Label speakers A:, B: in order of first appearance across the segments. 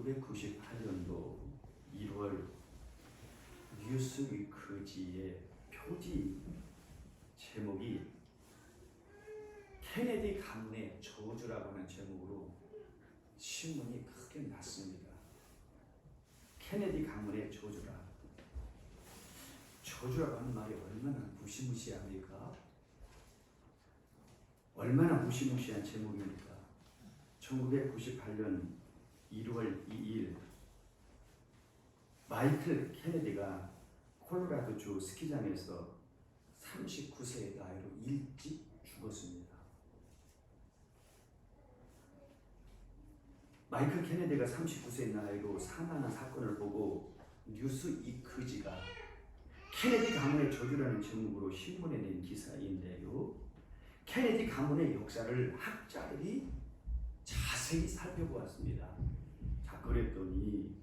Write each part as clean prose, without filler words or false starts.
A: 1998년도 1월 뉴스위크지의 표지 제목이 케네디 가문의 저주라고 하는 제목으로 신문이 크게 났습니다. 케네디 가문의 저주라. 저주라고 하는 말이 얼마나 무시무시합니까? 얼마나 무시무시한 제목입니까? 1998년 1월 2일 마이클 케네디가 콜로라도주 스키장에서 39세의 나이로 일찍 죽었습니다. 마이클 케네디가 39세의 나이로 사망한 사건을 보고 뉴스위크지가 케네디 가문의 저주라는 제목으로 신문에 낸 기사인데요. 케네디 가문의 역사를 학자들이 자세히 살펴보았습니다. 자, 그랬더니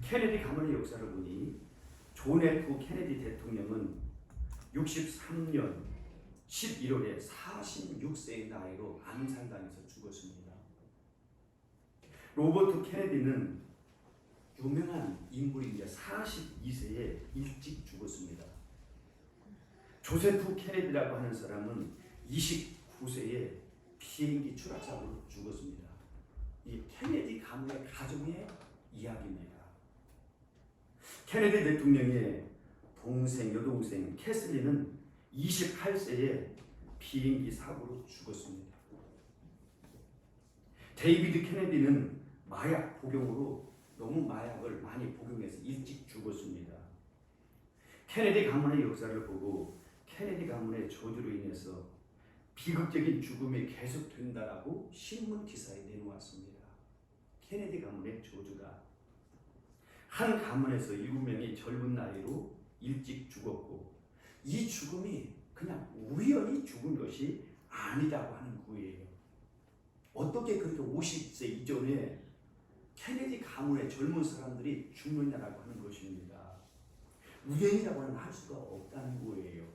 A: 케네디 가문의 역사를 보니 존 F 케네디 대통령은 63년 11월에 46세의 나이로 암살당해서 죽었습니다. 로버트 케네디는 유명한 인물인데 42세에 일찍 죽었습니다. 조세프 케네디라고 하는 사람은 29세에 비행기 추락사고로 죽었습니다. 이 케네디 가문의 가정의 이야기입니다. 케네디 대통령의 동생, 여동생 캐슬린은 28세에 비행기 사고로 죽었습니다. 데이비드 케네디는 마약 복용으로 너무 마약을 많이 복용해서 일찍 죽었습니다. 케네디 가문의 역사를 보고 케네디 가문의 저주로 인해서 비극적인 죽음이 계속된다라고 신문 기사에 내놓았습니다. 케네디 가문의 저주가 한 가문에서 7명이 젊은 나이로 일찍 죽었고 이 죽음이 그냥 우연히 죽은 것이 아니라고 하는 거예요. 어떻게 그렇게 50세 이전에 케네디 가문의 젊은 사람들이 죽느냐라고 하는 것입니다. 우연이라고는 할 수가 없다는 거예요.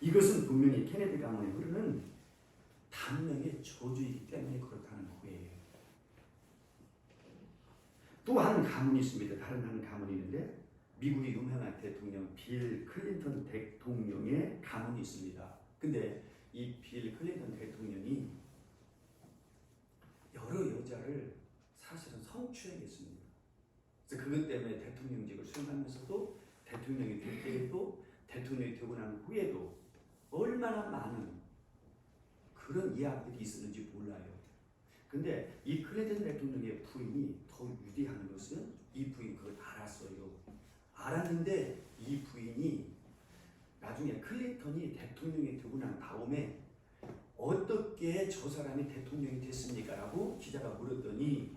A: 이것은 분명히 케네디 가문에 흐르는 단명의 저주이기 때문에 그렇다는 거예요. 또 한 가문이 있습니다. 다른 한 가문이 있는데 미국의 유명한 대통령 빌 클린턴 대통령의 가문이 있습니다. 근데 이 빌 클린턴 대통령이 여러 여자를 사실은 성추행했습니다. 그래서 그것 때문에 대통령직을 수행하면서도 대통령이 될 때에도 대통령이 되고 난 후에도 얼마나 많은 그런 이야기들이 있었는지 몰라요. 근데 이 클린턴 대통령의 부인이 더 유리한 것은 이 부인 그걸 알았어요. 알았는데 이 부인이 나중에 클린턴이 대통령이 되고 난 다음에 어떻게 저 사람이 대통령이 됐습니까? 라고 기자가 물었더니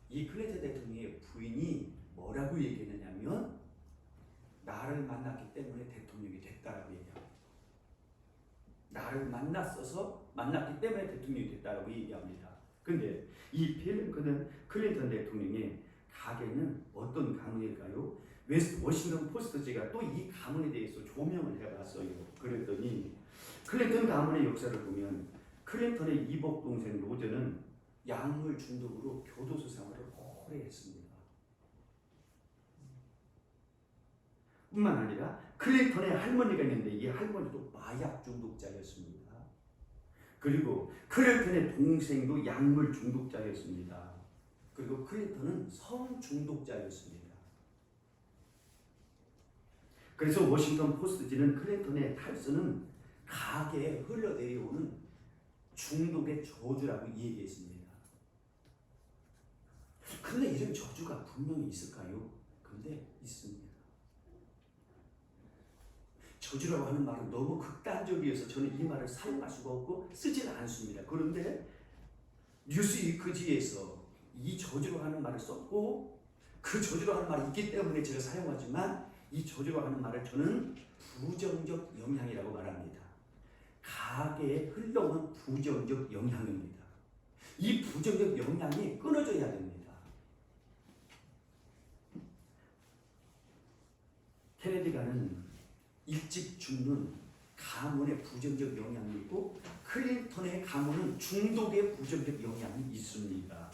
A: 이 클린턴 대통령의 부인이 뭐라고 얘기했느냐면 나를 만났기 때문에 대통령이 됐다라고 얘기합니다. 나를 만났기 때문에 대통령이 됐다라고 얘기합니다. 근데 이 빌 클린턴 대통령의 가게는 어떤 가문일까요? 워싱턴 포스트지가 또 이 가문에 대해서 조명을 해봤어요. 그랬더니 클린턴 가문의 역사를 보면 클린턴의 이복 동생 로저는 약물 중독으로 교도소 생활을 오래 했습니다. 뿐만 아니라 클린턴의 할머니가 있는데 이 할머니도 마약 중독자였습니다. 그리고 클린턴의 동생도 약물 중독자였습니다. 그리고 클린턴은 성 중독자였습니다. 그래서 워싱턴 포스트지는 클린턴의 탈선은 가게에 흘러내려오는 중독의 저주라고 얘기했습니다. 근데 이런 저주가 분명히 있을까요? 근데 있습니다. 저주라고 하는 말은 너무 극단적이어서 저는 이 말을 사용할 수가 없고 쓰지는 않습니다. 그런데 뉴스위크지에서 이 저주라고 하는 말을 썼고 그 저주라고 하는 말이 있기 때문에 제가 사용하지만 이 저주라고 하는 말을 저는 부정적 영향이라고 말합니다. 가게에 흘러오는 부정적 영향입니다. 이 부정적 영향이 끊어져야 됩니다. 케네디가는 일찍 죽는 가문의 부정적 영향이 있고 클린턴의 가문은 중독의 부정적 영향이 있습니다.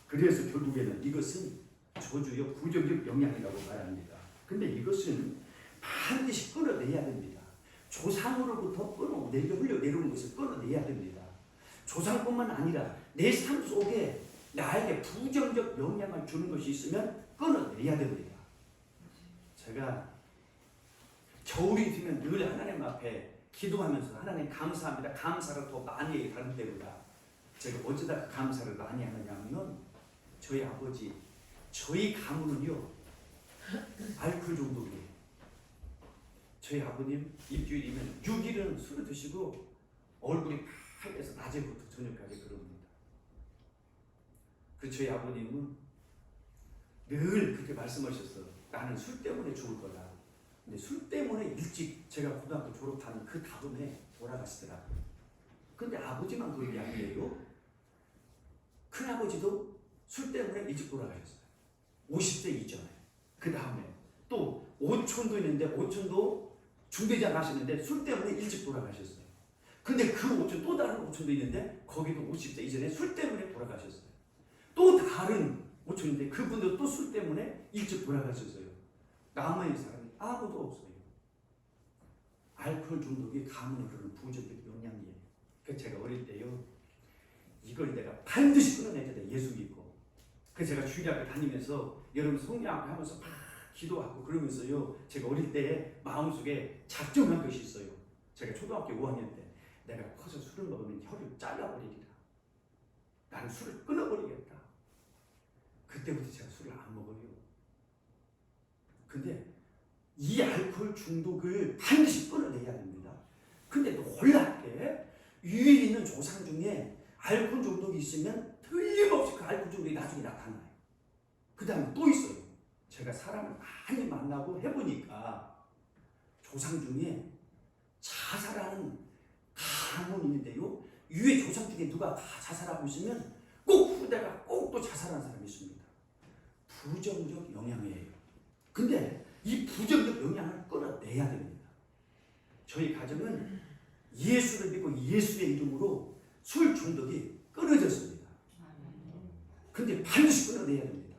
A: 그래서 결국에는 이것은 저주요 부정적 영향이라고 말합니다. 근데 이것은 반드시 끊어내야 됩니다. 조상으로부터 흘러내려온 것을 끊어내야 됩니다. 조상뿐만 아니라 내 삶 속에 나에게 부정적 영향을 주는 것이 있으면 끊어내야 됩니다. 제가 겨울이 되면 늘 하나님 앞에 기도하면서 하나님 감사합니다. 감사를 더 많이 해요. 다른 때보다. 제가 어쩌다 감사를 많이 하느냐면 저희 아버지, 저희 가문은요 알코올 중독이에요. 저희 아버님 일주일이면 6일은 술을 드시고 얼굴이 하얘서 낮에부터 저녁까지 그럽니다. 그 저희 아버님은 늘 그렇게 말씀하셨어요. 나는 술 때문에 죽을 거다. 근데 술 때문에 일찍 제가 고등학교 졸업한 그 다음에 돌아가시더라고요. 근데 아버지만 그런 게 아니에요. 큰아버지도 술 때문에 일찍 돌아가셨어요. 50세 이전에. 그 다음에 또 오촌도 있는데 오촌도 중대장 하시는데 술 때문에 일찍 돌아가셨어요. 근데 그 오촌 또 다른 오촌도 있는데 거기도 50세 이전에 술 때문에 돌아가셨어요. 또 다른 오촌인데 그분도 또 술 때문에 일찍 돌아가셨어요. 남아있는 사람이 아무도 없어요. 알코올 중독이 가문에 그런 부정적 영향이에요. 그래서 제가 어릴 때요 이걸 내가 반드시 끊어내야 돼. 예수 믿고. 그래서 제가 주일학교 다니면서 여러분 성령 앞에 하면서 막 기도하고 그러면서요 제가 어릴 때 마음속에 작정한 것이 있어요. 제가 초등학교 5학년 때 내가 커서 술을 먹으면 혀를 잘라버리리라. 나는 술을 끊어버리겠다. 그때부터 제가 술을 안 먹어요. 근데 이 알코올 중독을 반드시 끊어내야 됩니다. 근데 놀랍게 위에 있는 조상 중에 알코올 중독이 있으면 틀림없이 그 알코올 중독이 나중에 나타나요. 그 다음에 또 있어요. 제가 사람을 많이 만나고 해보니까 조상 중에 자살하는 가문이 있는데요. 위에 조상 중에 누가 다 자살하고 있으면 꼭 후대가 꼭 또 자살하는 사람이 있습니다. 부정적 영향이에요. 근데 이 부정적 영향을 끊어내야 됩니다. 저희 가정은 예수를 믿고 예수의 이름으로 술 중독이 끊어졌습니다. 근데 반드시 끊어내야 됩니다.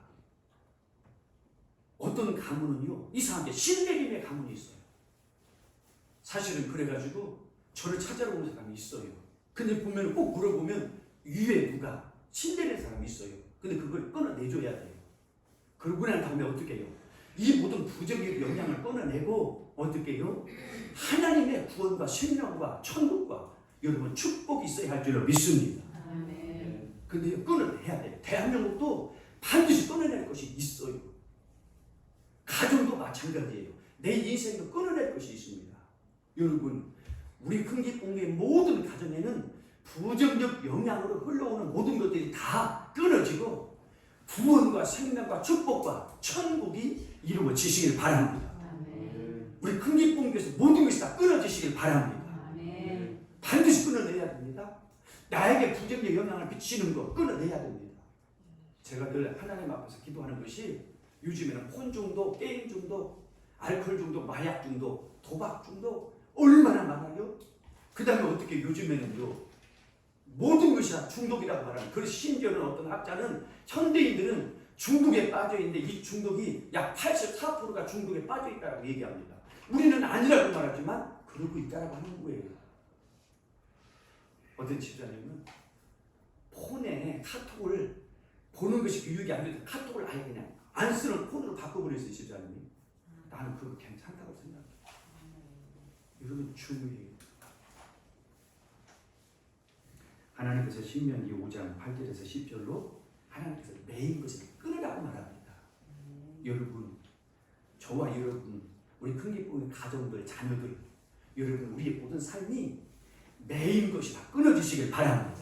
A: 어떤 가문은요 이상하게 신내림의 가문이 있어요. 사실은 그래가지고 저를 찾아러 오는 사람이 있어요. 근데 보면 꼭 물어보면 위에 누가 신내린 사람이 있어요. 근데 그걸 끊어내줘야 돼요. 그러고 난 다음에 어떻게 해요? 이 모든 부정의 영향을 끊어내고 어떻게 해요? 하나님의 구원과 생명과 천국과 여러분 축복이 있어야 할 줄로 믿습니다. 근데 끊어내야 돼요. 대한민국도 반드시 끊어낼 것이 있어요. 가정도 마찬가지예요. 내 인생도 끊어낼 것이 있습니다. 여러분 우리 큰기봉의 모든 가정에는 부정적 영향으로 흘러오는 모든 것들이 다 끊어지고 구원과 생명과 축복과 천국이 이루어지시길 바랍니다. 우리 큰기봉교에서 모든 것이 다 끊어지시길 바랍니다. 반드시 끊어내야 됩니다. 나에게 부정적 영향을 미치는 거 끊어내야 됩니다. 제가 늘 하나님 앞에서 기도하는 것이 요즘에는 폰 중독, 게임 중독, 알코올 중독, 마약 중독, 도박 중독 얼마나 많아요? 그 다음에 어떻게 요즘에는요 모든 것이 다 중독이라고 말하는. 그래서 심지어는 어떤 학자는 현대인들은 중독에 빠져있는데 이 중독이 약 84%가 중독에 빠져있다고 얘기합니다. 우리는 아니라고 말하지만 그러고 있다고 하는 거예요. 어떤 집사님은 폰에 카톡을 보는 것이 교육이 안 돼서 카톡을 아예 그냥 안 쓰는 폰으로 바꿔버렸어요. 집사님이. 나는 그거 괜찮다고 생각해요. 여러분 중요해요. 하나님께서 신명기 5장 8절에서 10절로 하나님께서 매인 것을 끊으라고 말합니다. 여러분 저와 여러분 우리 큰기쁨의 가정들 자녀들 여러분 우리의 모든 삶이 매인 것이 다 끊어지시길 바랍니다.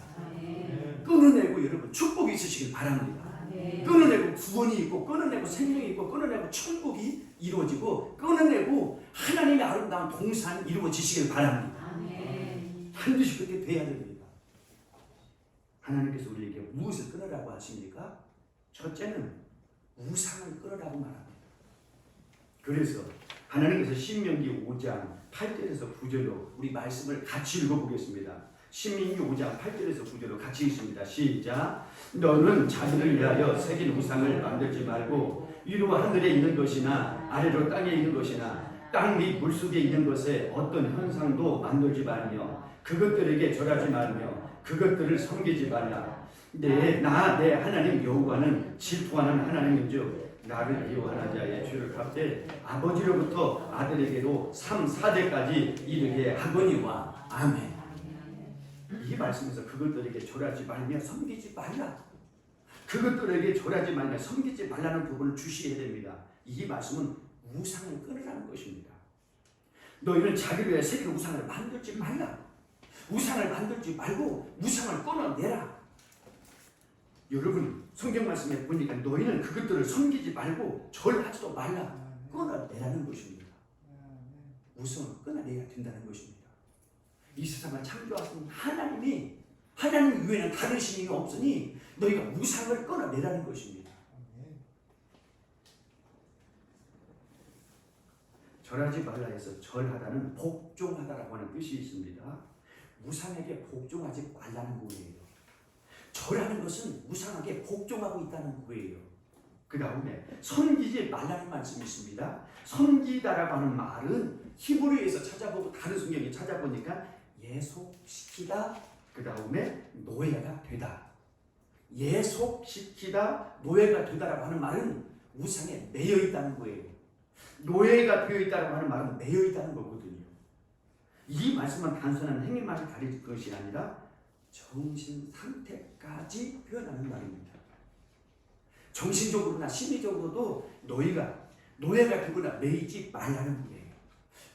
A: 끊어내고 여러분 축복이 있으시길 바랍니다. 끊어내고 구원이 있고 끊어내고 생명이 있고 끊어내고 천국이 이루어지고 끊어내고 하나님의 아름다운 동산이 이루어지시길 바랍니다. 반드시 그렇게 돼야 됩니다. 하나님께서 우리에게 무엇을 끊으라고 하십니까? 첫째는 우상을 끊으라고 말합니다. 그래서 하나님께서 신명기 5장 8절에서 9절로 우리 말씀을 같이 읽어보겠습니다. 신명기 5장 8절에서 9절로 같이 읽습니다. 시작. 너는 자기를 위하여 새긴 우상을 만들지 말고 위로 하늘에 있는 것이나 아래로 땅에 있는 것이나 땅 및 물속에 있는 것에 어떤 현상도 만들지 말며 그것들에게 절하지 말며 그것들을 섬기지 말라. 내 하나님 여호와는 질투하는 하나님인즉 나를 미워하는 자의 죄를 갚되 아버지로부터 아들에게로 3, 4대까지 이르게 하거니와. 아멘. 이 말씀에서 그것들에게 절하지 말며 섬기지 말라. 그것들에게 절하지 말며 섬기지 말라는 부분을 주시해야 됩니다. 이 말씀은 우상을 끊으라는 것입니다. 너희는 자기를 위해 새긴 우상을 만들지 말라. 우상을 만들지 말고 우상을 끊어내라. 여러분 성경 말씀에 보니까 너희는 그것들을 섬기지 말고 절하지도 말라. 끊어내라는 것입니다. 우상을 끊어내야 된다는 것입니다. 이 세상을 창조하신 하나님 외에는 다른 신이 없으니 너희가 우상을 끊어내라는 것입니다. 절하지 말라 해서 절하다는 복종하다라고 하는 뜻이 있습니다. 우상에게 복종하지 말라는 거예요. 절하는 것은 우상에게 복종하고 있다는 거예요. 그 다음에 섬기지 말라는 말씀이 있습니다. 섬기다라고 하는 말은 히브리어에서 찾아보고 다른 성경에 찾아보니까 예속시키다, 그 다음에 노예가 되다. 예속시키다, 노예가 되다라고 하는 말은 우상에 매여 있다는 거예요. 노예가 되어 있다라고 하는 말은 매여 있다는 거거든요. 이 말씀은 단순한 행위만을 가릴 것이 아니라 정신 상태까지 표현하는 말입니다. 정신적으로나 심리적으로도 노예가 되거나 매이지 말라는 거예요.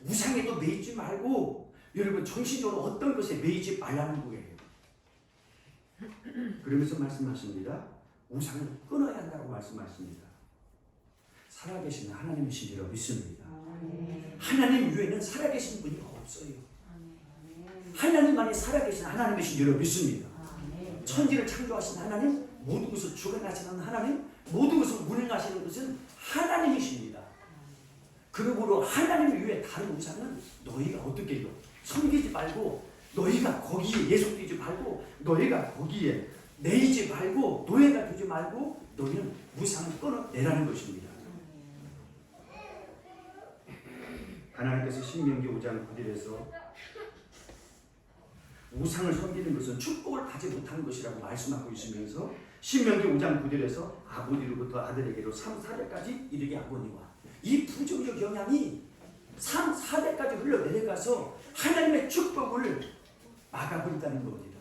A: 우상에도 매이지 말고 여러분 정신적으로 어떤 것에 매이지 말라는 거예요. 그러면서 말씀하십니다. 우상을 끊어야 한다고 말씀하십니다. 살아계신 하나님이신 줄로 믿습니다. 하나님 외에는 살아계신 분이 없어요. 하나님만이 살아계신 하나님이신 줄로 믿습니다. 천지를 창조하신 하나님, 모든 것을 주관하시는 하나님, 모든 것을 운행하시는 것은 하나님이십니다. 그러므로 하나님 외에 다른 우상은 너희가 어떻게 해요? 섬기지 말고, 너희가 거기에 예속되지 말고, 너희가 거기에 매이지 말고, 노예가 되지 말고, 너희는 우상을 끊어내라는 것입니다. 하나님께서 신명기 5장 9절에서 우상을 섬기는 것은 축복을 받지 못하는 것이라고 말씀하고 있으면서 신명기 5장 9절에서 아버지로부터 아들에게로 3, 4대까지 이르게 하거니와, 이 부정적 영향이 3, 4대까지 흘러내려가서 하나님의 축복을 막아버린다는 겁니다.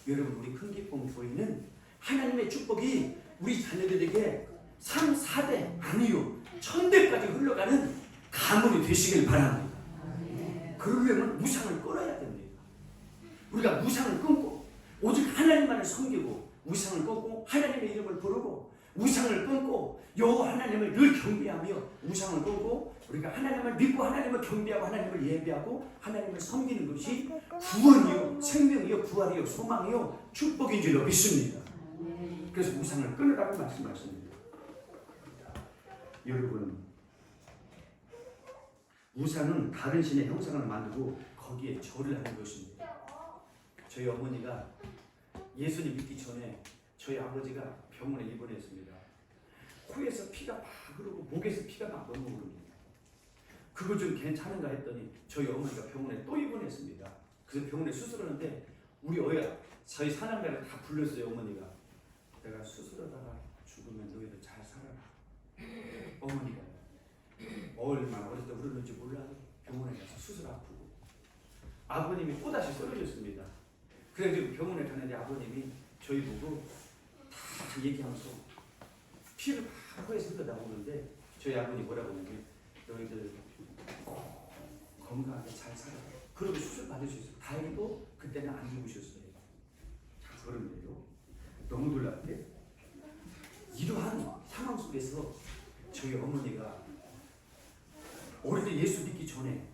A: 여러분 우리 큰기쁨 교회는 하나님의 축복이 우리 자녀들에게 3, 4대 아니요 1000대까지 흘러가는 가문이 되시길 바랍니다. 그러려면 우상을 끊어야 됩니다. 우리가 우상을 끊고 오직 하나님만을 섬기고 우상을 끊고 하나님의 이름을 부르고 우상을 끊고 여호와 하나님을 늘 경배하며 우상을 끊고 우리가 하나님을 믿고 하나님을 경배하고 하나님을 예배하고 하나님을 섬기는 것이 구원이요 생명이요 부활이요 소망이요 축복인 줄로 믿습니다. 그래서 우상을 끊으라고 말씀하십니다. 여러분 우상은 다른 신의 형상을 만들고 거기에 절을 하는 것입니다. 저희 어머니가 예수님 믿기 전에 저희 아버지가 병원에 입원했습니다. 코에서 피가 막 흐르고 목에서 피가 막 너무 흐릅니다. 그거 좀 괜찮은가 했더니 저희 어머니가 병원에 또 입원했습니다. 그래서 병원에 수술하는데 우리 저희 사남매를 다 불렀어요. 어머니가 내가 수술하다가 죽으면 너희들 잘 살아라. 어머니가 얼마나 어릴 때 울었는지 몰라요. 병원에 가서 수술 아프고 아버님이 또다시 쓰러졌습니다. 그래가지고 병원에 가는데 아버님이 저희 보고 다 얘기하면서 피를 막 코에서 흘러 나오는데 저희 아버님이 뭐라고 하냐면 너희들 건강하게 잘 살아. 그러고 수술 받을 수 있어요. 다행히도 그때는 안 죽으셨어요. 그런데요. 너무 놀랍게 이러한 상황 속에서 저희 어머니가 어릴 때 예수 믿기 전에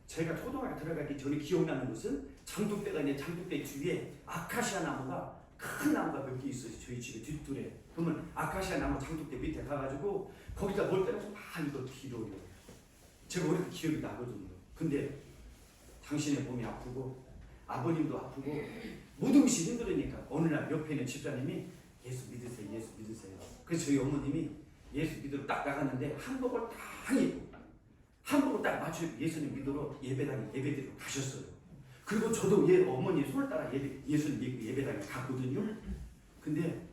A: 제가 초등학교 들어가기 전에 기억나는 것은 장독대가 있는데 장독대 주위에 아카시아 나무가 큰 나무가 몇 개 있어요. 저희 집에 뒷뜰에. 그러면 아카시아 나무 장독대 밑에 가가지고 거기다 뭘 때려서 막 이거 기도해요. 제가 어릴 때 기억이 나거든요. 근데 당신의 몸이 아프고 아버님도 아프고 모든 것이 힘들으니까 어느 날 옆에 있는 집사님이 예수 믿으세요, 예수 믿으세요. 그래서 저희 어머님이 예수 믿으러 딱 나갔는데 한복을 딱 입고 한복을 딱 맞춰 예수님 믿으러 예배당에 예배드리러 가셨어요. 그리고 저도 어머니 손을 따라 예수님 믿고 예배당에 갔거든요. 근데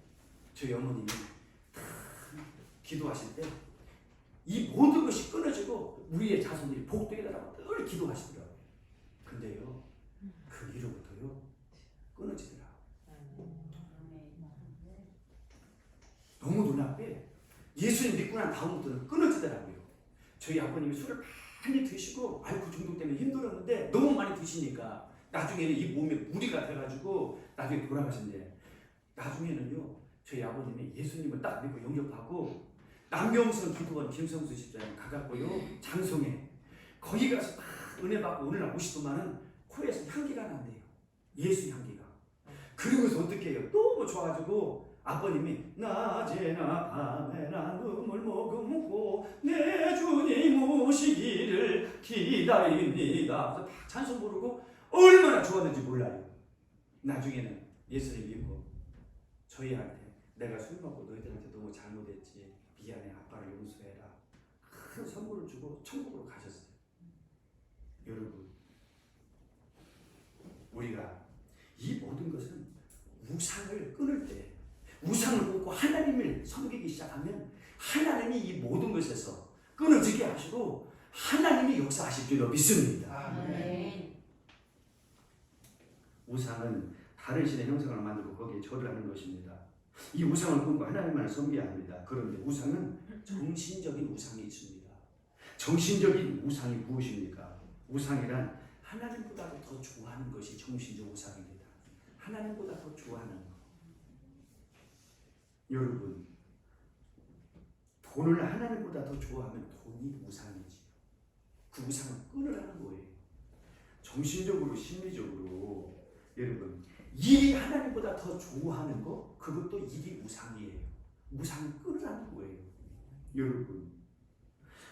A: 저희 어머님이 딱 기도하실 때 이 모든 것이 끊어지고 우리의 자손들이 복되게 달라고 늘 기도하시더라고요. 근데요, 그 이후부터요 끊어지더라고요. 너무 눈앞에 예수님 믿고 난 다음부터는 끊어지더라고요. 저희 아버님이 술을 많이 드시고 알코올 중독 때문에 힘들었는데 너무 많이 드시니까 나중에는 이 몸에 무리가 돼가지고 나중에 돌아가신대. 나중에는요 저희 아버님이 예수님을 딱 믿고 영접하고 남경선 기도원 김성수 집사님 가갖고요 장성에 거기 가서 딱 은혜 받고 오늘날 오시더만은 코에서 향기가 난대요. 예수 향기가. 그러면서 어떻게 해요? 너무 좋아가지고 아버님이 낮에나 밤에나 눈물 머금고 내 주님 오시기를 기다립니다. 그래서 다 찬송 부르고 얼마나 좋았는지 몰라요. 나중에는 예수님 믿고 저희한테 내가 술 먹고 너희들한테 너무 잘못했지 미안해 아빠를 용서해라 큰 선물을 주고 천국으로 가셨어요. 여러분 우리가 이 모든 것은 우상을 끊을 때 우상을 끊고 하나님을 섬기기 시작하면 하나님이 이 모든 것에서 끊어지게 하시고 하나님이 역사하실 줄로 믿습니다.
B: 아멘.
A: 우상은 다른 신의 형상을 만들고 거기에 절을 하는 것입니다. 이 우상을 끊고 하나님만을 섬겨야 합니다. 그런데 우상은 정신적인 우상이 있습니다. 정신적인 우상이 무엇입니까? 우상이란 하나님보다도 더 좋아하는 것이 정신적 우상입니다. 하나님보다 더 좋아하는 것. 여러분, 돈을 하나님보다 더 좋아하면 돈이 우상이지. 그 우상을 끊으라는 거예요. 정신적으로, 심리적으로. 여러분, 일이 하나님보다 더 좋아하는 거, 그것도 일이 우상이에요. 우상을 끊으라는 거예요. 여러분,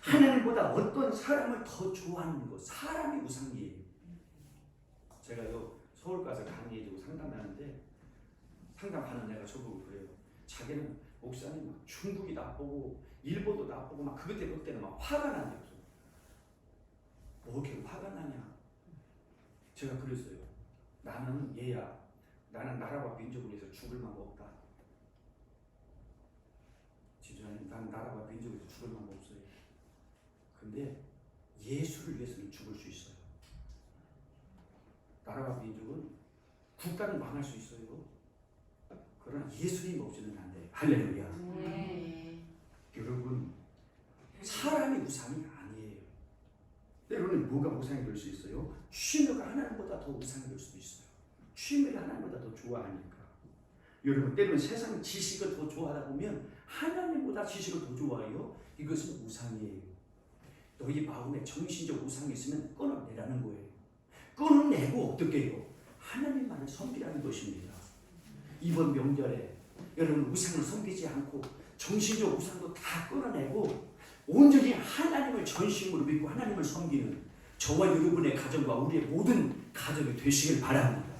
A: 하나님보다 어떤 사람을 더 좋아하는 거, 사람이 우상이에요. 제가요 서울 가서 강의해주고 상담하는데 상담하는 애가 저보고 그래요. 자기는 목사님 막 중국이 나쁘고 일본도 나쁘고 막 그때는 막 화가 난대요. 뭐 이렇게 화가 나냐? 제가 그랬어요. 나는 얘야. 나는 나라와 민족을 위해서 죽을 마음 없다. 집사님, 나는 나라와 민족을 위해서 죽을 마음 없어요. 근데 예수를 위해서는 죽을 수 있어요. 나라와 민족은 국가는 망할 수 있어요. 그러나 예수님 없이는 안 돼요. 할렐루야. 여러분, 사람이 우상이 아니에요. 때로는 뭐가 우상이 될 수 있어요? 취미가 하나님보다 더 우상이 될 수도 있어요. 취미를 하나님보다 더 좋아하니까. 여러분, 때로는 세상 지식을 더 좋아하다 보면 하나님보다 지식을 더 좋아해요. 이것은 우상이에요. 너희 마음에 정신적 우상이 있으면 끊어내라는 거예요. 끊어내고 어떻게 해요? 하나님만을 섬기라는 것입니다. 이번 명절에 여러분 우상을 섬기지 않고 정신적 우상도 다 끊어내고 온전히 하나님을 전심으로 믿고 하나님을 섬기는 저와 여러분의 가정과 우리의 모든 가정이 되시길 바랍니다.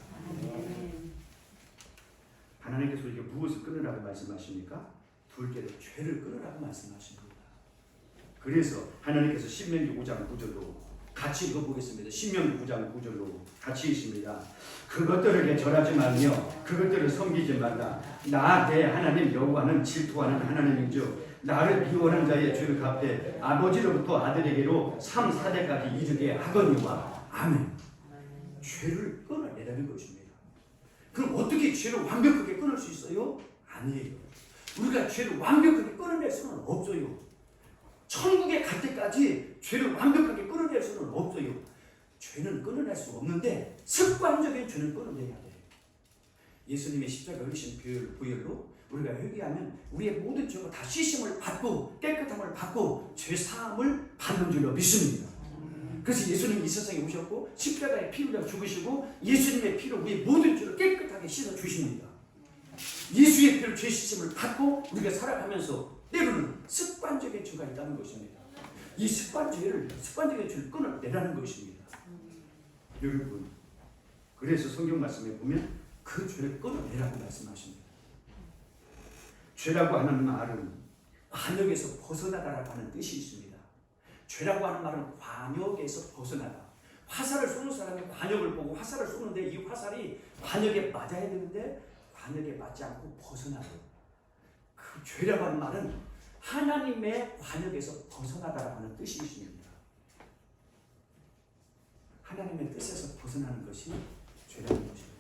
A: 하나님께서 우리에게 무엇을 끊으라고 말씀하십니까? 둘째로 죄를 끊으라고 말씀하십니다. 그래서 하나님께서 신명기 5장 9절로 같이 읽어보겠습니다. 신명기 9장 9절로 같이 읽습니다. 그것들에게 절하지 말며 그것들을 섬기지 말라. 나 내 하나님 여호와는 질투하는 하나님이죠. 나를 미워하는 자의 죄를 갚되 아버지로부터 아들에게로 3, 4대까지 이르게 하거니와. 아멘. 죄를 끊어내라는 것입니다. 그럼 어떻게 죄를 완벽하게 끊을 수 있어요? 아니에요. 우리가 죄를 완벽하게 끊어낼 수는 없어요. 천국에 갈 때까지 죄를 완벽하게 끊어낼 수는 없어요. 죄는 끊어낼 수 없는데 습관적인 죄는 끊어내야 돼요. 예수님의 십자가 흘리신 보혈로 우리가 회개하면 우리의 모든 죄가 다 씻음을 받고 깨끗함을 받고 죄 사함을 받는 줄로 믿습니다. 그래서 예수님이 이 세상에 오셨고 십자가에 피 흘려 죽으시고 예수님의 피로 우리의 모든 죄를 깨끗하게 씻어 주십니다. 예수의 피로 죄 씻음을 받고 우리가 살아가면서 때로는 습관적인 죄가 있다는 것입니다. 이 습관적인 죄를 끊어내라는 것입니다. 여러분, 그래서 성경 말씀에 보면 그 죄를 끊어내라고 말씀하십니다. 죄라고 하는 말은 관역에서 벗어나다라고 하는 뜻이 있습니다. 죄라고 하는 말은 관역에서 벗어나다. 화살을 쏘는 사람이 관역을 보고 화살을 쏘는데 이 화살이 관역에 맞아야 되는데 관역에 맞지 않고 벗어나요. 그 죄라고 하는 말은 하나님의 관역에서 벗어나다라고 하는 뜻이 있습니다. 하나님의 뜻에서 벗어나는 것이 죄라는 것입니다.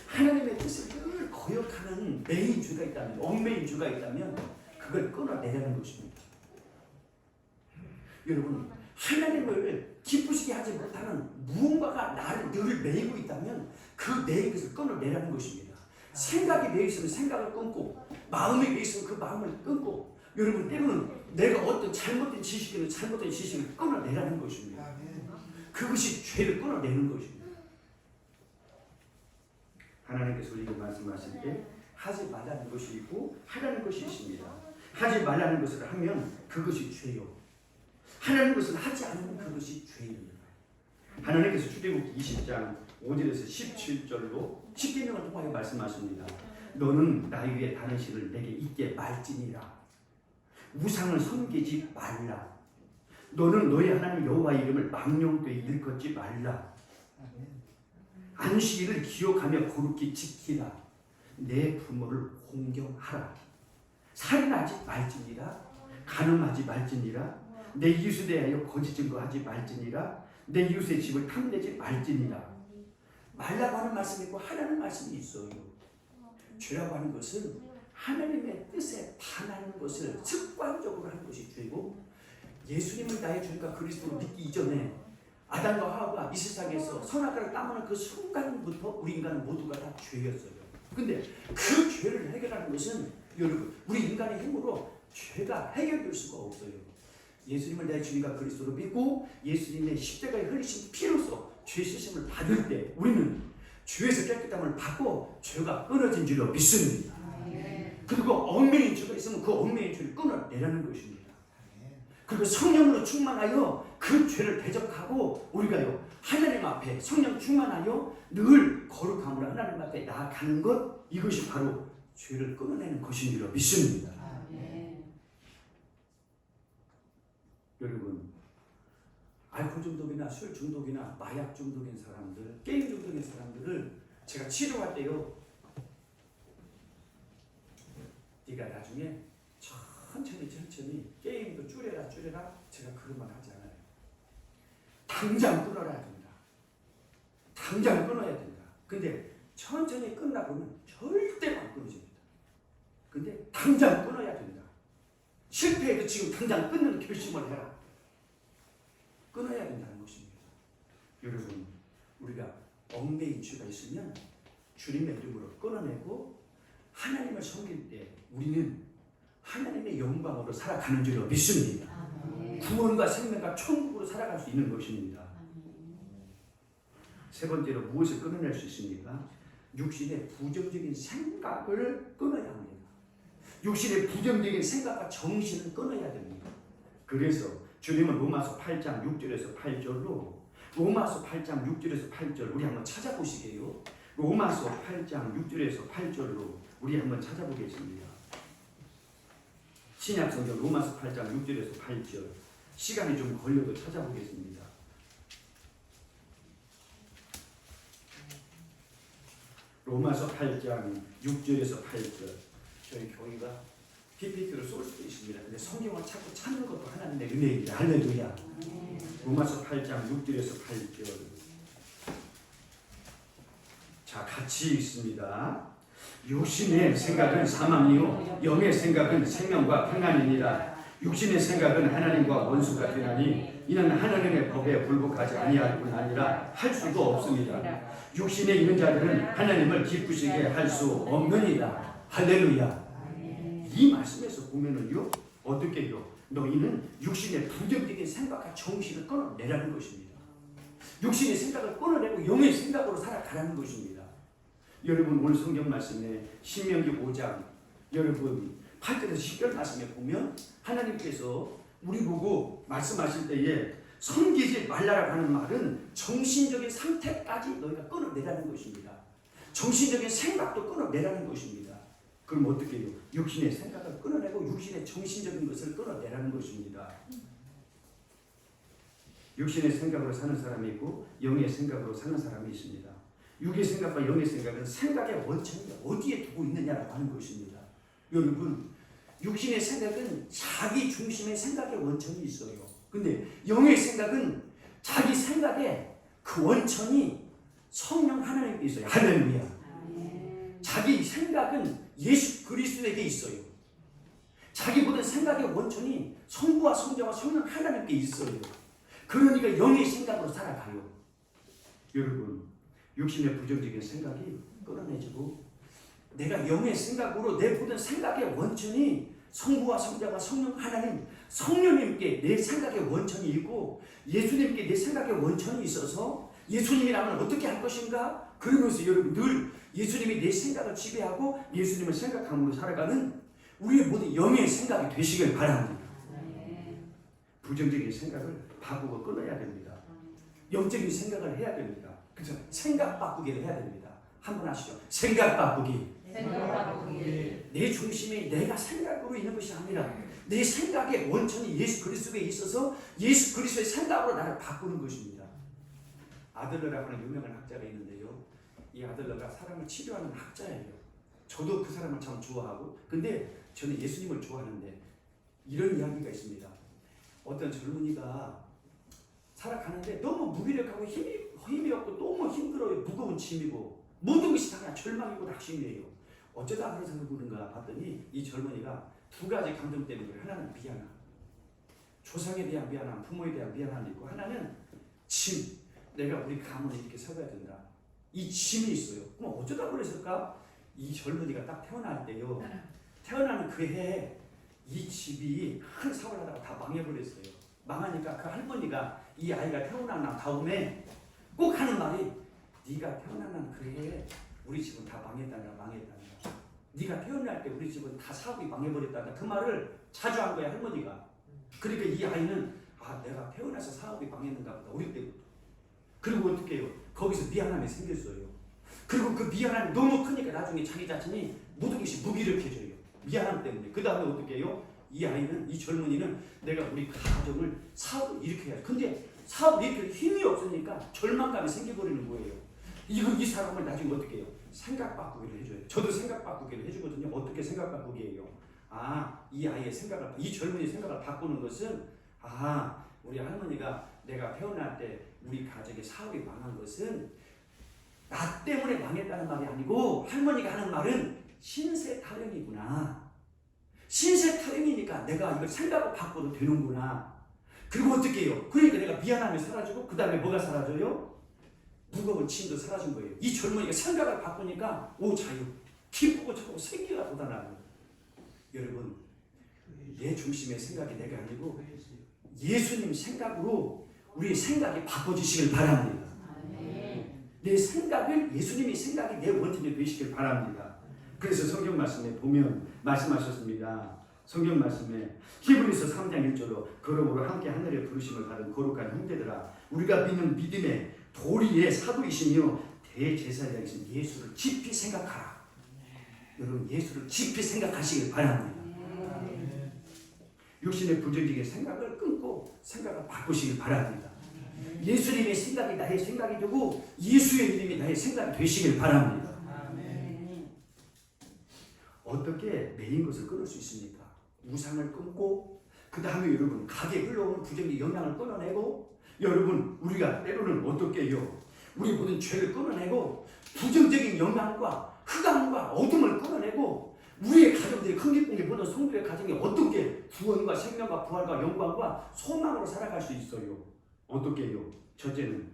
A: 하나님의 뜻을 늘 거역하는 메인 죄가 있다면, 얽매인 죄가 있다면 그걸 끊어내라는 것입니다. 여러분, 하나님을 기쁘시게 하지 못하는 무언가가 나를 늘 매이고 있다면 그 매인 것을 끊어내라는 것입니다. 생각이 매여 있으면 생각을 끊고, 마음이 매여 있으면 그 마음을 끊고, 여러분 때로는 내가 어떤 잘못된 지식이면 잘못된 지식을 끊어내라는 것입니다. 그것이 죄를 끊어내는 것입니다. 하나님께서 우리에게 말씀하실 때 하지 말라는 것이 있고 하라는 것이 있습니다. 하지 말라는 것을 하면 그것이 죄요. 하라는 것을 하지 않으면 그것이 죄입니다. 하나님께서 출애굽기 20장 5절에서 17절로 십계명을 통하여 말씀하십니다. 너는 나 위에 다른 신을 내게 있게 말지니라. 우상을 섬기지 말라. 너는 너의 하나님 여호와 이름을 망령되이 일컫지 말라. 안식일을 기억하며 거룩히 지키라. 내 부모를 공경하라. 살인하지 말지니라. 간음하지 말지니라. 내 이웃에 대하여 거짓 증거하지 말지니라. 내 이웃의 집을 탐내지 말지니라. 말라고 하는 말씀이 있고 하라는 말씀이 있어요. 죄라고 하는 것은 하나님의 뜻에 반하는 것을 습관적으로 하는 것이 죄고, 예수님을 나의 주님과 그리스도로 믿기 이전에 아담과 하와가 이 세상에서 선악과를 따먹는 그 순간부터 우리 인간은 모두가 다 죄였어요. 근데 그 죄를 해결하는 것은 여러분 우리 인간의 힘으로 죄가 해결될 수가 없어요. 예수님을 나의 주님과 그리스도로 믿고 예수님의 십자가에 흘리신 피로써 죄 씻음을 받을 때 우리는 죄에서 깨끗함을 받고 죄가 끊어진 줄로 믿습니다. 그리고 얽매인 죄가 있으면 그 얽매인 죄를 끊어내라는 것입니다. 그리고 성령으로 충만하여 그 죄를 대적하고 우리가요 하나님 앞에 성령 충만하여 늘 거룩함으로 하나님 앞에 나아가는 것, 이것이 바로 죄를 끊어내는 것인 줄로 믿습니다. 여러분, 알코올 중독이나 술 중독이나 마약 중독인 사람들, 게임 중독인 사람들을 제가 치료할 때요, 네가 나중에 천천히 게임도 줄여라 제가 그런 말 하지 않아요. 당장 끊어야 된다. 당장 끊어야 된다. 근데 천천히 끊나 보면 절대로 안 끊어집니다. 근데 당장 끊어야 된다. 실패해도 지금 당장 끊는 결심을 해라. 끊어야 된다는 것입니다. 여러분, 우리가 얽매인 죄가 있으면 주님의 이름으로 끊어내고 하나님을 섬길 때 우리는 하나님의 영광으로 살아가는 줄로 믿습니다. 구원과 생명과 천국으로 살아갈 수 있는 것입니다. 세 번째로 무엇을 끊어낼 수 있습니까? 육신의 부정적인 생각을 끊어야 합니다. 육신의 부정적인 생각과 정신을 끊어야 됩니다. 그래서 주님은 로마서 8장 6절에서 8절로 로마서 8장 6절에서 8절 우리 한번 찾아보시게요. 로마서 8장 6절에서 8절로 우리 한번 찾아보겠습니다. 신약성경 로마서 8장 6절에서 8절 시간이 좀 걸려도 찾아보겠습니다. 로마서 8장 6절에서 8절 저희 교회가 PPT로 쏠 수도 있습니다. 근데 성경을 자꾸 찾는 것도 하나님의 은혜입니다. 할렐루야. 로마서 8장 6절에서 8절 자 같이 읽습니다. 육신의 생각은 사망이요 영의 생각은 생명과 평안이니라. 육신의 생각은 하나님과 원수가 되나니 이는 하나님의 법에 불복하지 아니할 뿐 아니라 할 수도 없습니다. 육신에 있는 자들은 하나님을 기쁘시게 할 수 없느니라. 할렐루야. 이 말씀에서 보면은요 어떻게 해요? 너희는 육신의 부정적인 생각과 정신을 끊어내라는 것입니다. 육신의 생각을 끊어내고 영의 생각으로 살아가라는 것입니다. 여러분 오늘 성경 말씀에 신명기 5장 여러분 8절에서 10절 말씀에 보면 하나님께서 우리 보고 말씀하실 때에 섬기지 말라라고 하는 말은 정신적인 상태까지 너희가 끊어내라는 것입니다. 정신적인 생각도 끊어내라는 것입니다. 그럼 어떻게 해요? 육신의 생각을 끊어내고 육신의 정신적인 것을 끊어내라는 것입니다. 육신의 생각으로 사는 사람이 있고 영의 생각으로 사는 사람이 있습니다. 육의 생각과 영의 생각은 생각의 원천이 어디에 두고 있느냐라고 하는 것입니다. 여러분, 육신의 생각은 자기 중심의 생각의 원천이 있어요. 근데 영의 생각은 자기 생각의 그 원천이 성령 하나님께 있어요. 할렐루야. 자기 생각은 예수 그리스도에게 있어요. 자기 모든 생각의 원천이 성부와 성자와 성령 하나님께 있어요. 그러니까 영의 생각으로 살아가요. 여러분, 육신의 부정적인 생각이 끌어내지고 내가 영의 생각으로 내 모든 생각의 원천이 성부와 성자와 성령 하나님, 성령님께 내 생각의 원천이 있고 예수님께 내 생각의 원천이 있어서 예수님이라면 어떻게 할 것인가? 그러면서 여러분 늘 예수님이 내 생각을 지배하고 예수님을 생각함으로 살아가는 우리의 모든 영의 생각이 되시길 바랍니다. 부정적인 생각을 바꾸고 끊어야 됩니다. 영적인 생각을 해야 됩니다. 그래서 생각 바꾸기를 해야 됩니다. 한번 하시죠. 생각 바꾸기. 내 중심이 내가 생각으로 있는 것이 아니라 내 생각의 원천이 예수 그리스도에 있어서 예수 그리스도의 생각으로 나를 바꾸는 것입니다. 아들러라고 하는 유명한 학자가 있는데요. 이 아들러가 사람을 치료하는 학자예요. 저도 그 사람을 참 좋아하고, 근데 저는 예수님을 좋아하는데 이런 이야기가 있습니다. 어떤 젊은이가 살아가는데 너무 무기력하고 힘이 없고 너무 힘들어요. 무거운 짐이고 모든 것이 다 절망이고 낙심이에요. 어쩌다 그런 생각을 보는가 봤더니 이 젊은이가 두 가지 감정 때문에 그래요. 하나는 미안함, 조상에 대한 미안함, 부모에 대한 미안함이 있고, 하나는 짐, 내가 우리 가문에 이렇게 살아야 된다. 이 짐이 있어요. 그럼 어쩌다 그랬을까? 이 젊은이가 딱 태어날 때요. 태어나는 그 해에 이 집이 큰 사고를 하다가 다 망해버렸어요. 망하니까 그 할머니가 이 아이가 태어난 다음에 꼭 하는 말이, 네가 태어난 그 해에 우리 집은 다 망했단다. 네가 태어날 때 우리 집은 다 사업이 망해버렸단다. 그 말을 자주 한 거야, 할머니가. 그러니까 이 아이는 내가 태어나서 사업이 망했는가 보다, 어릴 때부터. 그리고 어떻게 해요? 거기서 미안함이 생겼어요. 그리고 그 미안함이 너무 크니까 나중에 자기 자신이 모든 것이 무기력해져요. 미안함 때문에. 그 다음에 어떻게 해요? 이 아이는, 이 젊은이는 내가 우리 가정을 사업을 일으켜야지. 근데 사업을 일으킬 힘이 없으니까 절망감이 생겨버리는 거예요. 이 사람을 나중에 어떻게 해요? 생각 바꾸기를 해줘요. 저도 생각 바꾸기를 해주거든요. 어떻게 생각 바꾸기예요? 이 아이의 생각을, 이 젊은이의 생각을 바꾸는 것은, 우리 할머니가 내가 태어날 때 우리 가족의 사업이 망한 것은 나 때문에 망했다는 말이 아니고, 할머니가 하는 말은 신세 타령이구나. 신세 타령이니까 내가 이걸 생각을 바꿔도 되는구나. 그리고 어떻게 해요? 그러니까 내가 미안함이 사라지고, 그 다음에 뭐가 사라져요? 무거운 짐도 사라진 거예요. 이 젊은이가 생각을 바꾸니까 자유, 기쁘고 좋고 생기가 돋아나요. 여러분, 내 중심의 생각이 내가 아니고 예수님 생각으로 우리의 생각이 바꿔주시길 바랍니다. 내 생각을 예수님의 생각이 내 원천이 되시길 바랍니다. 그래서 성경 말씀에 보면 말씀하셨습니다. 성경 말씀에 히브리서 3장 1절로 그러므로 함께 하늘의 부르심을 받은 거룩한 형제들아, 우리가 믿는 믿음의 도리의 사도이시며 대제사장이신 예수를 깊이 생각하라. 여러분, 예수를 깊이 생각하시길 바랍니다. 육신의 부정적인 생각을 끊고 생각을 바꾸시길 바랍니다. 예수님의 생각이 나의 생각이 되고 예수의 이름이 나의 생각이 되시길 바랍니다. 어떻게 매인 것을 끊을 수 있습니까? 우상을 끊고, 그 다음에 여러분 가게 흘러오는 부정의 영향을 끊어내고, 여러분 우리가 때로는 어떻게 해요? 우리 모든 죄를 끊어내고 부정적인 영향과 흑암과 어둠을 끊어내고 우리의 가정들이 큰 기쁨을 보는 성도의 가정이 어떻게 구원과 생명과 부활과 영광과 소망으로 살아갈 수 있어요? 어떻게 해요? 첫째는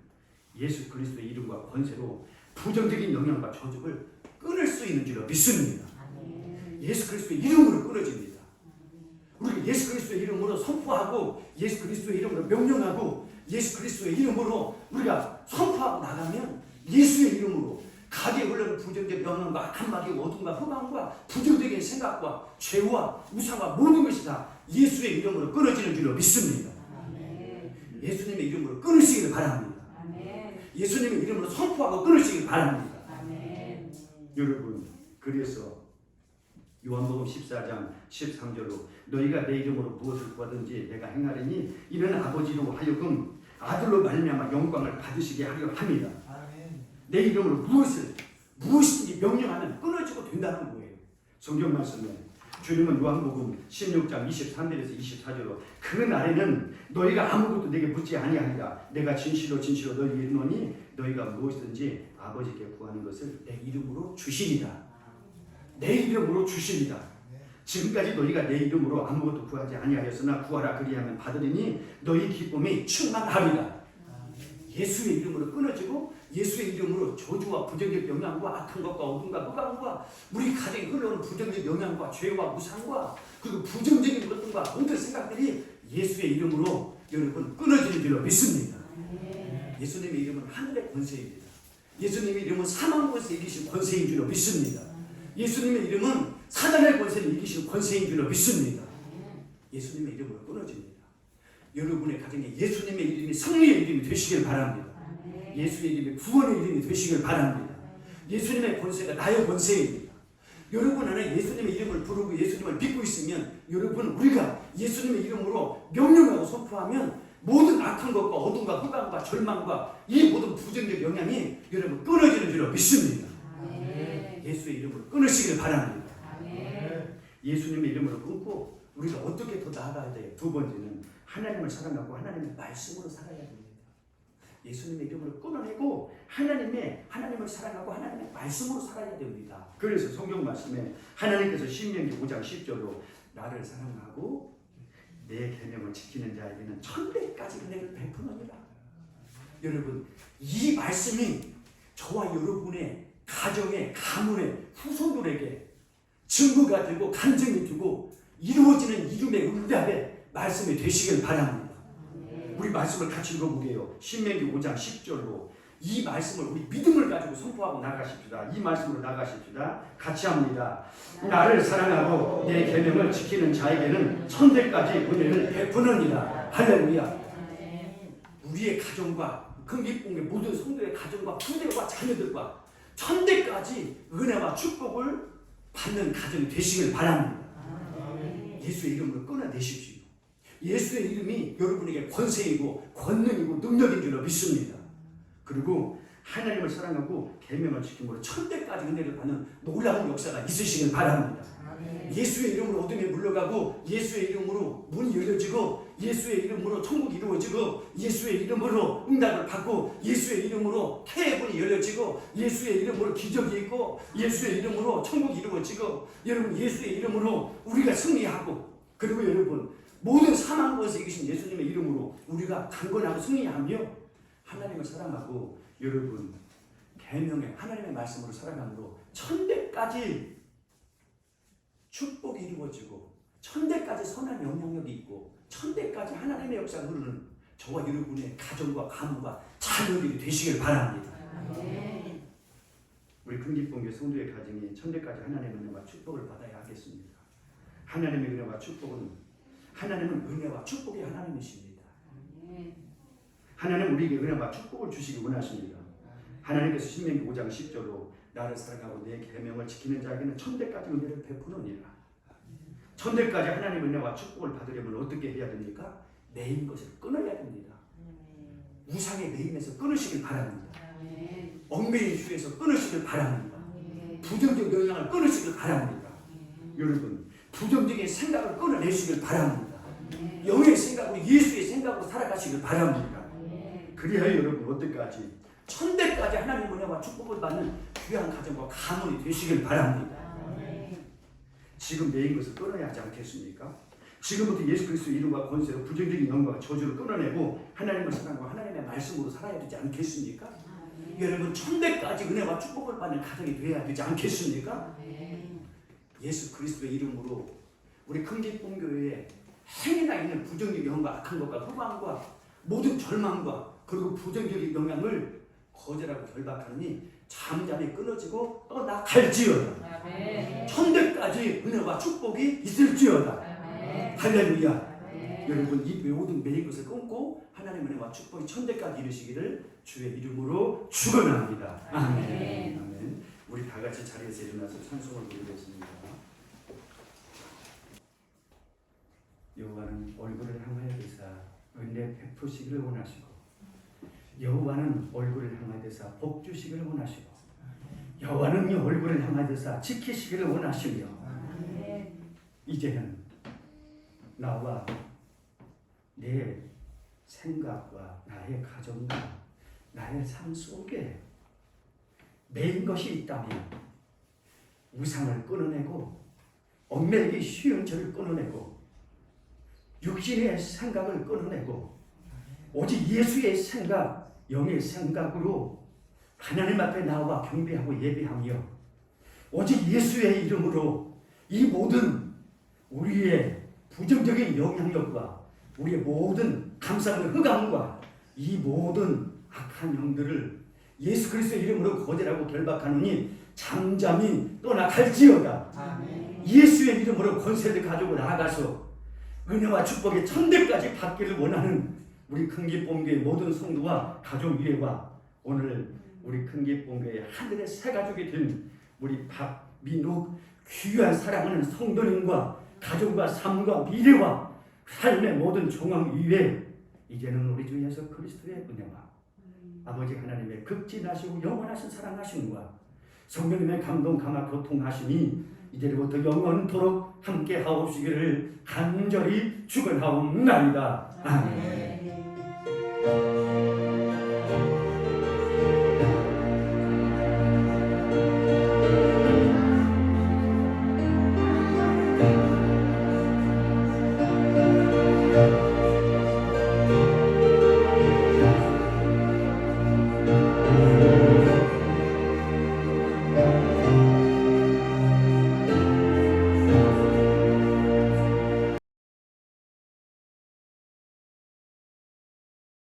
A: 예수 그리스도의 이름과 권세로 부정적인 영향과 저주를 끊을 수 있는 줄로 믿습니다. 예수 그리스도의 이름으로 끊어집니다. 우리가 예수 그리스도의 이름으로 선포하고 예수 그리스도의 이름으로 명령하고 예수 그리스도의 이름으로 우리가 선포하고 나가면 예수의 이름으로 가게에 흘러는 부정적인 영향과 악한 말이 어둠과 흑암과 부정적인 생각과 죄와 우상과 모든 것이 다 예수의 이름으로 끊어지는 줄로 믿습니다. 예수님의 이름으로 끊으시기를 바랍니다. 예수님의 이름으로 선포하고 끊으시기를 바랍니다. 여러분, 그래서 요한복음 14장 13절로 너희가 내 이름으로 무엇을 구하든지 내가 행하리니 이는 아버지로 하여금 아들로 말미암아 영광을 받으시게 하려 함이라. 내 이름으로 무엇이든지 명령하면 끊어지고 된다는 거예요. 성경 말씀에 주님은 요한복음 16장 23절에서 24절로 그 날에는 너희가 아무것도 내게 묻지 아니하리라. 내가 진실로 진실로 너희에게 이르노니 너희가 무엇이든지 아버지께 구하는 것을 내 이름으로 주시리라. 내 이름으로 주시리라. 지금까지 너희가 내 이름으로 아무것도 구하지 아니하였으나 구하라 그리하면 받으리니 너희 기쁨이 충만하리라. 예수의 이름으로 끊어지고 예수의 이름으로 저주와 부정적 영향과 악한 것과 어둠과 흑암과 우리 가정에 흘러오는 부정적 영향과 죄와 무상과 그리고 부정적인 것들과 모든 생각들이 예수의 이름으로 여러분 끊어지는 줄로 믿습니다. 예수님의 이름은 하늘의 권세입니다. 예수님의 이름은 사망 권세 이기신 권세인 줄로 믿습니다. 예수님의 이름은 사단의 권세를 이기신 권세인 줄로 믿습니다. 예수님의 이름으로 끊어집니다. 여러분의 가정에 예수님의 이름이 승리의 이름이 되시길 바랍니다. 예수의 이름이 구원의 이름이 되시길 바랍니다. 예수님의 권세가 나의 권세입니다. 여러분 안에 예수님의 이름을 부르고 예수님을 믿고 있으면 여러분 우리가 예수님의 이름으로 명령하고 선포하면 모든 악한 것과 어둠과 흑암과 절망과 이 모든 부정적 영향이 여러분 끊어지는 줄로 믿습니다. 예수의 이름으로 끊으시길 바랍니다. 예수님의 이름으로 끊고 우리가 어떻게 더 나아가야 돼요? 두 번째는 하나님을 사랑하고 하나님의 말씀으로 살아야 됩니다. 예수님의 이름으로 끊어내고 하나님을 사랑하고 하나님의 말씀으로 살아야 됩니다. 그래서 성경 말씀에 하나님께서 신명기 5장 10절로 나를 사랑하고 내 계명을 지키는 자에게는 천대까지 은혜를 베푸느니라. 여러분 이 말씀이 저와 여러분의 가정의 가문의 후손들에게 증거가 되고 간증이 되고 이루어지는 이름의 응답의 말씀이 되시길 바랍니다. 우리 말씀을 같이 읽어보게요. 신명기 5장 10절로 이 말씀을 우리 믿음을 가지고 선포하고 나가십시다. 이 말씀으로 나가십시다. 같이 합니다. 나를 사랑하고 내 계명을 지키는 자에게는 천대까지 은혜를 베푸느니라. 할렐루야. 우리의 가정과 금기봉의 모든 성도의 가정과 후대와 자녀들과 천대까지 은혜와 축복을 받는 가정이 되시길 바랍니다. 예수의 이름으로 끊어내십시오. 예수의 이름이 여러분에게 권세이고 권능이고 능력인 줄로 믿습니다. 그리고 하나님을 사랑하고 계명을 지킴으로 천대까지 은혜를 받는 놀라운 역사가 있으시길 바랍니다. 예수의 이름으로 어둠이 물러가고 예수의 이름으로 문이 열려지고 예수의 이름으로 천국이 이루어지고 예수의 이름으로 응답을 받고 예수의 이름으로 태의 문이 열려지고 예수의 이름으로 기적이 있고 예수의 이름으로 천국이 이루어지고 여러분 예수의 이름으로 우리가 승리하고 그리고 여러분 모든 사망 권세 이기신 예수님의 이름으로 우리가 강건하고 승리하며 하나님을 사랑하고 여러분 계명의 하나님의 말씀으로 살아감으로 천대까지 축복이 이루어지고 천대까지 선한 영향력이 있고 천대까지 하나님의 역사가 흐르는 저와 여러분의 가정과 가문과 자녀들이 되시길 바랍니다. 우리 금기봉교회 성도의 가정이 천대까지 하나님의 은혜와 축복을 받아야 하겠습니다. 하나님의 은혜와 축복은 하나님은 은혜와 축복의 하나님이십니다. 하나님은 우리에게 은혜와 축복을 주시기 원하십니다. 하나님께서 신명기 5장 10절로 나를 사랑하고 내 계명을 지키는 자에게는 천대까지 은혜를 베푸느니라. 천대까지 하나님의 은혜와 축복을 받으려면 어떻게 해야 됩니까? 매인 것을 끊어야 됩니다. 우상의 매임에서 끊으시길 바랍니다. 얽매인 수에서 끊으시길 바랍니다. 부정적 영향을 끊으시길 바랍니다. 여러분 부정적인 생각을 끊어내시길 바랍니다. 영의 생각으로 예수의 생각으로 살아가시길 바랍니다. 그래야 여러분 어때까지 천대까지 하나님의 은혜와 축복을 받는 귀한 가정과 가문이 되시길 바랍니다. 지금 매인 것을 끊어야 하지 않겠습니까? 지금부터 예수 그리스도의 이름과 권세로 부정적인 영광과 저주를 끊어내고 하나님을 사랑하고 하나님의 말씀으로 살아야 되지 않겠습니까? 여러분 천대까지 은혜와 축복을 받는 가정이 되어야 되지 않겠습니까? 예수 그리스도의 이름으로 우리 금기봉교회에 행위나 있는 부정적 영과 악한 것과 흑암과 모든 절망과 그리고 부정적인 영향을 거절하고 결박하니 잠잠히 끊어지고 떠나갈지어다. 천대까지 은혜와 축복이 있을지어다. 할렐루야. 여러분 이 모든 매인 것을 끊고 하나님의 은혜와 축복이 천대까지 이루시기를 주의 이름으로 축원합니다. 아멘. 아멘. 우리 다 같이 자리에서 일어나서 찬송을 부르겠습니다. 여호와는 얼굴을 향하여 대사 은혜 베푸시기를 원하시고, 여호와는 얼굴을 향하여 대사 복 주시기를 원하시고, 여호와는 얼굴을 향하여 대사 지키시기를 원하시며, 이제는 나와 내 생각과 나의 가정과 나의 삶 속에 매인 것이 있다면 우상을 끊어내고 얽매이기 쉬운 죄를 끊어내고 육신의 생각을 끊어내고 오직 예수의 생각, 영의 생각으로 하나님 앞에 나와 경배하고 예배하며 오직 예수의 이름으로 이 모든 우리의 부정적인 영향력과 우리의 모든 감사의 흑암과 이 모든 악한 영들을 예수 그리스도의 이름으로 거절하고 결박하느니 잠잠히 떠나갈지어다. 아멘. 예수의 이름으로 권세를 가지고 나아가서 은혜와 축복의 천대까지 받기를 원하는 우리 큰기쁨교회 모든 성도와 가족 위에와 오늘 우리 큰기쁨교회 하늘의 새 가족이 된 우리 박민욱 귀한 사랑하는 성도님과 가족과 삶과 미래와 삶의 모든 종황 위에 이제는 우리 주 예수 그리스도의 은혜와 아버지 하나님의 극진하시고 영원하신 사랑하심과 성령님의 감동 감화 교통하심이 이제부터 영원토록 함께 하옵시기를 간절히 축원하옵나이다. 아멘.